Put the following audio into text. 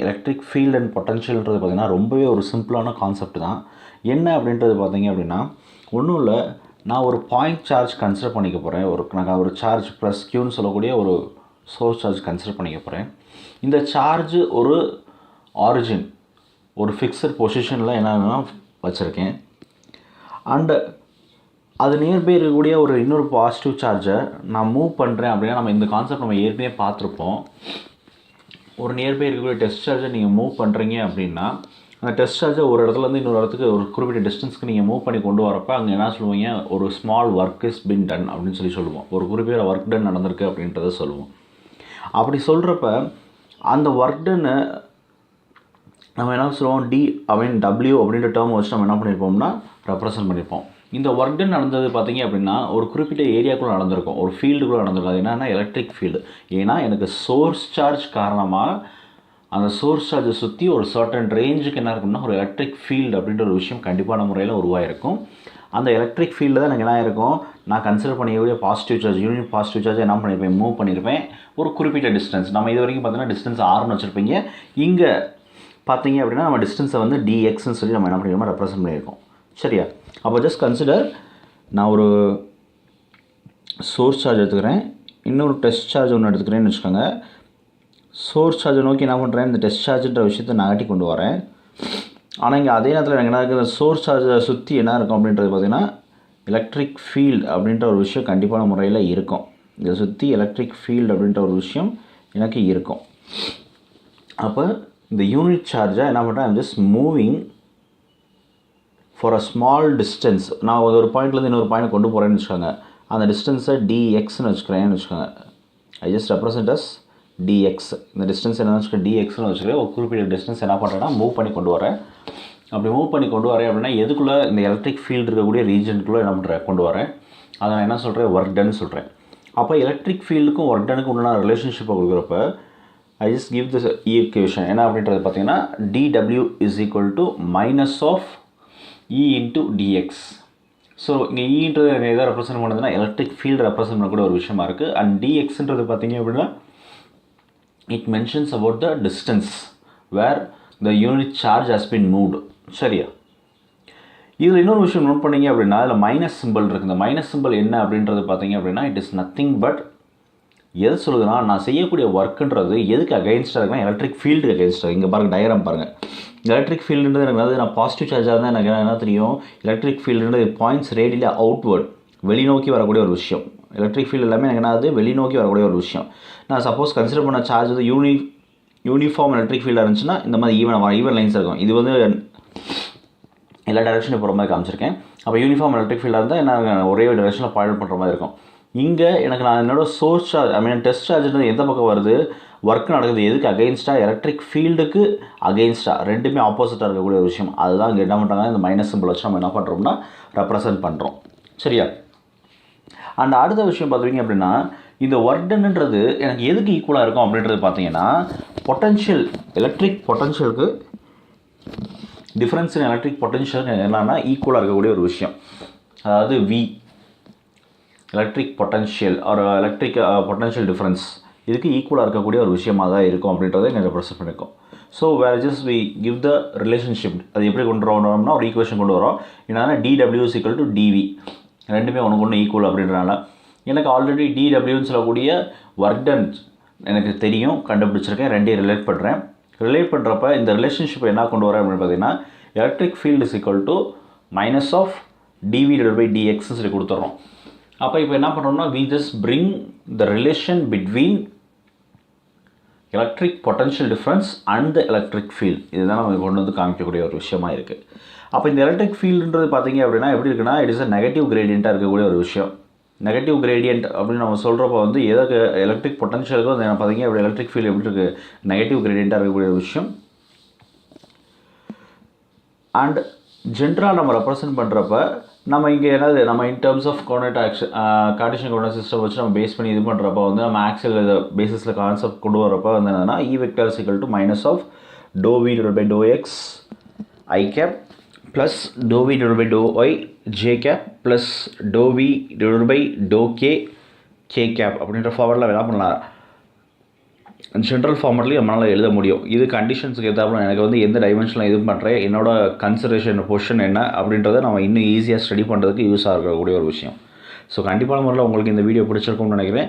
Electric field and பொட்டன்ஷியல்ன்றது பார்த்திங்கன்னா ரொம்பவே ஒரு சிம்பிளான கான்செப்ட் தான். என்ன அப்படின்றது பார்த்திங்க அப்படின்னா ஒன்றும் இல்லை, நான் ஒரு பாயிண்ட் சார்ஜ் கன்சிடர் பண்ணிக்க போகிறேன். நான் ஒரு சார்ஜ் ப்ளஸ் க்யூன்னு சொல்லக்கூடிய ஒரு சோர்ஸ் சார்ஜ் கன்சிடர் பண்ணிக்க போகிறேன். இந்த சார்ஜ் ஒரு ஆரிஜின் ஒரு ஃபிக்ஸட் பொசிஷனில் என்னன்னா வச்சுருக்கேன். அண்டு அது நியர்பை இருக்கக்கூடிய ஒரு இன்னொரு பாசிட்டிவ் சார்ஜை நான் மூவ் பண்ணுறேன் அப்படின்னா, நம்ம இந்த கான்செப்ட் நம்ம ஏற்கனவே பார்த்துருப்போம். ஒரு நியர்பை இருக்கக்கூடிய டெஸ்ட் சார்ஜை நீங்கள் மூவ் பண்ணுறீங்க அப்படின்னா, அந்த டெஸ்ட் சார்ஜை ஒரு இடத்துலேருந்து இன்னொரு இடத்துக்கு ஒரு குறிப்பிட்ட டிஸ்டன்ஸ்க்கு நீங்கள் மூவ் பண்ணி கொண்டு வரப்போ அங்கே என்ன சொல்லுவீங்க, ஒரு small work is been ton அப்படின்னு சொல்லுவோம். ஒரு குறிப்பிட்ட ஒர்க் டன் நடந்திருக்கு அப்படின்றத சொல்லுவோம். அப்படி சொல்கிறப்ப அந்த ஒர்க் டன்னு நம்ம என்ன சொல்லுவோம், டபிள்யூ அப்படின்ற டேர்ம் வச்சு நம்ம என்ன பண்ணியிருப்போம்னா ரெப்ரசன்ட் பண்ணியிருப்போம். இந்த ஒர்க் டன் நடந்தது பார்த்திங்க அப்படின்னா ஒரு குறிப்பிட்ட ஏரியாக்குள்ளே நடந்திருக்கும், ஒரு ஃபீல்டுக்குள்ளே நடந்திருக்கும். அது என்னென்னா எலக்ட்ரிக் ஃபீல்டு. ஏன்னா எனக்கு சோர்ஸ் சார்ஜ் காரணமாக அந்த சோர்ஸ் சார்ஜை சுற்றி ஒரு சர்டன் ரேஞ்சுக்கு என்ன இருக்கும்னா ஒரு எலக்ட்ரிக் ஃபீல்டு அப்படின்ற ஒரு விஷயம் கண்டிப்பான முறையில் உருவாயிருக்கும். அந்த எலக்ட்ரிக் ஃபீல்டு தான் எனக்கு என்ன இருக்கும், நான் கன்சிடர் பண்ணிக்கக்கூடிய பாசிட்டிவ் சார்ஜ், யூனிட் பாசிட்டிவ் சார்ஜை என்ன பண்ணியிருப்பேன், மூவ் பண்ணியிருப்பேன் ஒரு குறிப்பிட்ட டிஸ்டன்ஸ். நம்ம இது வரைக்கும் பார்த்தீங்கன்னா டிஸ்டன்ஸ் ஆர்னு வச்சுருப்பீங்க. இங்கே பார்த்தீங்க அப்படின்னா நம்ம டிஸ்டன்ஸை வந்து dxன்னு சொல்லி நம்ம என்ன பண்ணியிருக்கோம், ரெப்ரசன்ட் பண்ணியிருக்கோம். சரியா? அப்போ ஜஸ்ட் கன்சிடர், நான் ஒரு சோர்ஸ் சார்ஜ் எடுத்துக்கிறேன், இன்னொரு டெஸ்ட் சார்ஜ் ஒன்று எடுத்துக்கிறேன்னு வச்சுக்கோங்க. சோர்ஸ் சார்ஜை நோக்கி என்ன பண்ணுறேன், இந்த டெஸ்ட் சார்ஜுன்ற விஷயத்தை நகட்டி கொண்டு வரேன். ஆனால் இங்கே அதே நேரத்தில் எனக்கு என்ன இருக்குது, சோர்ஸ் சார்ஜை சுற்றி என்ன இருக்கும் அப்படின்றது பார்த்திங்கன்னா எலக்ட்ரிக் ஃபீல்டு அப்படின்ற ஒரு விஷயம் கண்டிப்பான முறையில் இருக்கும். இதை சுற்றி எலக்ட்ரிக் ஃபீல்டு அப்படின்ற ஒரு விஷயம் எனக்கு இருக்கும். அப்போ இந்த யூனிட் சார்ஜை என்ன பண்ணுறேன், I'm just moving for a small distance. நான் ஒரு பாயிண்ட்லேருந்து இன்னொரு பாயிண்ட் கொண்டு போகிறேன்னு வச்சுக்கோங்க. அந்த டிஸ்டன்ஸை dxன்னு வச்சுக்கிறேன்னு வச்சுக்கோங்க. I just represent as dx. இந்த டிஸ்டன்ஸ் என்ன வச்சுக்கோங்க, dxன்னு வச்சுக்கிறேன். ஒரு குறிப்பிட்ட டிஸ்டன்ஸ் என்ன பண்ணுறேன்னா மூவ் பண்ணி கொண்டு வரேன். அப்படி மூவ் பண்ணி கொண்டு வரேன் அப்படின்னா எதுக்குள்ளே, இந்த எலக்ட்ரிக் ஃபீல்டு இருக்கக்கூடிய ரீஜனுக்குள்ளே என்ன பண்ணுறேன், கொண்டு வரேன். அதை நான் என்ன சொல்கிறேன், ஒர்க் டன் சொல்கிறேன். அப்போ எலக்ட்ரிக் ஃபீல்டுக்கும் ஒர்க் டனுக்கும் உண்டான ரிலேஷன்ஷிப்பை கொடுக்குறப்ப I just give this equation. என்ன அப்படின்றது பார்த்தீங்கன்னா dw is equal to minus of E into dx. So இங்கே ஈன்றது எதை ரெப்ரசன்ட் பண்ணுறதுன்னா எலக்ட்ரிக் ஃபீல்டு ரெப்ரசன்ட் பண்ணக்கூடிய ஒரு விஷயமா இருக்குது. அண்ட் dxன்றது பார்த்தீங்க அப்படின்னா it mentions about the distance where the unit charge has been moved. சரியா? இதில் இன்னொரு விஷயம் நோட் பண்ணிங்க அப்படின்னா அதில் மைனஸ் சிம்பிள் இருக்குது. இந்த மைனஸ் சிம்பிள் என்ன அப்படின்றது பார்த்தீங்க அப்படின்னா இட் இஸ் நத்திங் பட் எது சொல்லுதுன்னா, நான் செய்யக்கூடிய ஒர்க்குன்றது எதுக்கு அகைன்ஸ்டாக இருக்குன்னா எலக்ட்ரிக் ஃபீல்டுக்கு அகைன்ஸ்டாக. இங்கே பாருங்கள், டயக்ராம் பாருங்கள். எலக்ட்ரிக் ஃபீல்டுன்றது எனக்கு அதாவது நான் பாசிட்டிவ் சார்ஜாக இருந்தால் எனக்கு என்ன தெரியும், எலக்ட்ரிக் ஃபீல்டுன்றது பாயிண்ட்ஸ் ரேடியில் அவுட்வர்ட், வெளிநோக்கி வரக்கூடிய ஒரு விஷயம். எலக்ட்ரிக் ஃபீல்டு எல்லாமே எனக்கு என்னது, வெளிநோக்கி வரக்கூடிய ஒரு விஷயம். நான் சப்போஸ் கன்சிடர் பண்ண சார்ஜ் வந்து யூனிஃபார்ம் எலக்ட்ரிக் ஃபீல்டாக இருந்துச்சுன்னா இந்த மாதிரி ஈவன் லைன்ஸ் இருக்கும். இது வந்து எல்லா டைரெக்ஷனும் போகிற மாதிரி காமிச்சிருக்கேன். அப்போ யூனிஃபார்ம் எலக்ட்ரிக் ஃபீல்டாக இருந்தால் என்ன ஒரே டைரெக்ஷனில் பாயிண்ட் பண்ணுற மாதிரி இருக்கும். இங்கே எனக்கு நான் என்னோட சோர்ஸ் சார்ஜ் டெஸ்ட் சார்ஜ்ன்றது எந்த பக்கம் வருது, ஒர்க் நடக்குது எதுக்கு அகெயின்ஸ்டாக, எலக்ட்ரிக் ஃபீல்டுக்கு அகெயின்ஸ்டாக, ரெண்டுமே ஆப்போசிட்டாக இருக்கக்கூடிய ஒரு விஷயம். அதுதான் இங்கே என்ன பண்ணுறாங்க, இந்த மைனஸ் சிம்பிள் வச்சு நம்ம என்ன பண்ணுறோம்னா ரெப்ரசன்ட் பண்ணுறோம். சரியா? அண்ட் அடுத்த விஷயம் பார்த்தீங்க அப்படின்னா இந்த ஒர்க் டன்ன்றது எனக்கு எதுக்கு ஈக்குவலாக இருக்கும் அப்படின்றது பார்த்தீங்கன்னா பொட்டன்ஷியல், எலக்ட்ரிக் பொட்டன்ஷியலுக்கு டிஃப்ரென்ஸ் இன் எலக்ட்ரிக் பொட்டன்ஷியல் என்னன்னா ஈக்குவலாக இருக்கக்கூடிய ஒரு விஷயம். அதாவது V எலக்ட்ரிக் பொட்டன்ஷியல் ஒரு எலக்ட்ரிக் பொட்டன்ஷியல் டிஃப்ரென்ஸ் இதுக்கு ஈக்குவலாக இருக்கக்கூடிய ஒரு விஷயமாக தான் இருக்கும் அப்படின்றத இங்கே ரெப்ரசன்ட் பண்ணியிருக்கோம். So where just we give the relationship. அது எப்படி கொண்டு வரோம்னா ஒரு ஈக்குவேஷன் கொண்டு வரோம். என்னன்னா dw is equal to dv, ரெண்டுமே ஒன்று ஒன்று ஈக்குவல் அப்படின்றனால எனக்கு ஆல்ரெடி dwன்னு சொல்லக்கூடிய ஒர்க் டன் எனக்கு தெரியும், கண்டுபிடிச்சிருக்கேன், ரெண்டையும் ரிலேட் பண்ணுறேன். ரிலேட் பண்ணுறப்ப இந்த ரிலேஷன்ஷிப்பை என்ன கொண்டு வரேன் அப்படின்னு பார்த்தீங்கன்னா electric field is equal to minus of dv/dx சொல்லி கொடுத்துட்றோம். அப்போ இப்போ என்ன பண்ணுறோம்னா we just bring the relation between electric potential difference and the electric field. இதுதான் நம்ம கொண்டு வந்து காமிக்கக்கூடிய ஒரு விஷயமா இருக்குது. அப்போ இந்த எலக்ட்ரிக் ஃபீல்டுன்றது பார்த்தீங்க அப்படின்னா எப்படி இருக்குன்னா இட் இஸ் அ நெகட்டிவ் கிரேடியண்ட்டாக இருக்கக்கூடிய ஒரு விஷயம். நெகட்டிவ் கிரேடியண்ட் அப்படின்னு நம்ம சொல்கிறப்ப வந்து எதுக்கு எலக்ட்ரிக் பொட்டன்ஷியலுக்கும் வந்து பார்த்தீங்க அப்படி எலக்ட்ரிக் ஃபீல்டு எப்படி இருக்குது, நெகட்டிவ் கிரேடியண்ட்டாக இருக்கக்கூடிய ஒரு விஷயம். அண்ட் ஜென்ரலாக நம்ம ரெப்ரசன்ட் பண்ணுறப்ப நம்ம இங்கே என்னது, நம்ம in terms of coordinate Cartesian coordinate system வச்சு நம்ம பேஸ் பண்ணி இது பண்ணுறப்ப வந்து நம்ம ஆக்சியல் பேசிஸில் கான்செப்ட் கொண்டு வரப்போ வந்து என்னன்னா E vector is equal to minus of ∂V/∂x I cap plus ∂V/∂y J cap plus ∂V/∂k K cap அப்படின்ற ஃபார்வர்டில் என்ன பண்ணலாம், ஜென்ரல் ஃபார்மட்லேயும் நம்மளால் எழுத முடியும். இது கண்டிஷன்ஸுக்கு ஏற்றாப்புல எனக்கு வந்து எந்த டைமென்ஷனில் இது பண்ணுறேன், என்னோட கன்சிடரேஷன் பொசிஷன் என்ன அப்படின்றத நம்ம இன்னும் ஈஸியாக ஸ்டடி பண்ணுறதுக்கு யூஸ் ஆகக்கூடிய ஒரு விஷயம். ஸோ கண்டிப்பான முறையில் உங்களுக்கு இந்த வீடியோ பிடிச்சிருக்கும்னு நினைக்கிறேன்.